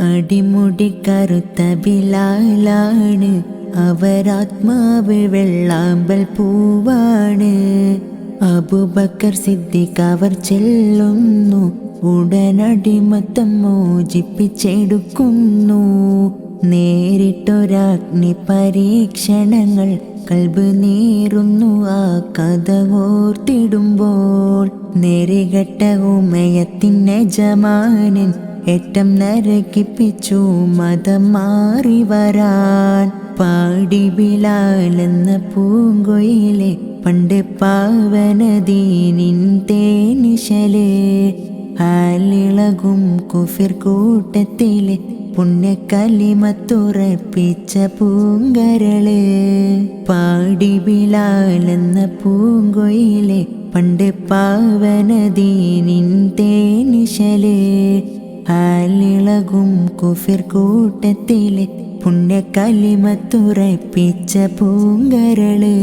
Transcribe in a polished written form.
അടിമുടി കറുത്ത ബിലാലാണ്, അവരാത്മാവിൽ വെള്ളാമ്പൽ പൂവാണ്. അബൂബക്കർ സിദ്ദീഖ് അവർ ചെല്ലുന്നു, ഉടനടിമത്തം മോചിപ്പിച്ചെടുക്കുന്നു. നേരിട്ടൊരാഗ്നി പരീക്ഷണങ്ങൾ കൽബ് നീറുന്നു ആ കഥ ഓർത്തിടുമ്പോൾ. നെറികെട്ട ഉമയത്തിൻ്റെ യജമാനൻ ഏറ്റം നരകിപ്പിച്ചു മതം മാറി വരാൻ. പാടി ബിലാലെന്ന പൂങ്കൊയിലെ പണ്ട് പാവനദീനിൻ തേനിശല്. ഹാലിളകും കുഫിർ കൂട്ടത്തിലെ പുണ്യക്കലിമത്തുറപ്പിച്ച പൂങ്കരള്. പാടി ബിലാലെന്ന പൂങ്കൊയിലെ പണ്ട് പാവനദീനിൻ തേനിശല്. ഹാലിളകും കുഫിർ കൂട്ടത്തിലെ പുണ്യക്കലിമത്തുറപ്പിച്ച പൂങ്കരള്.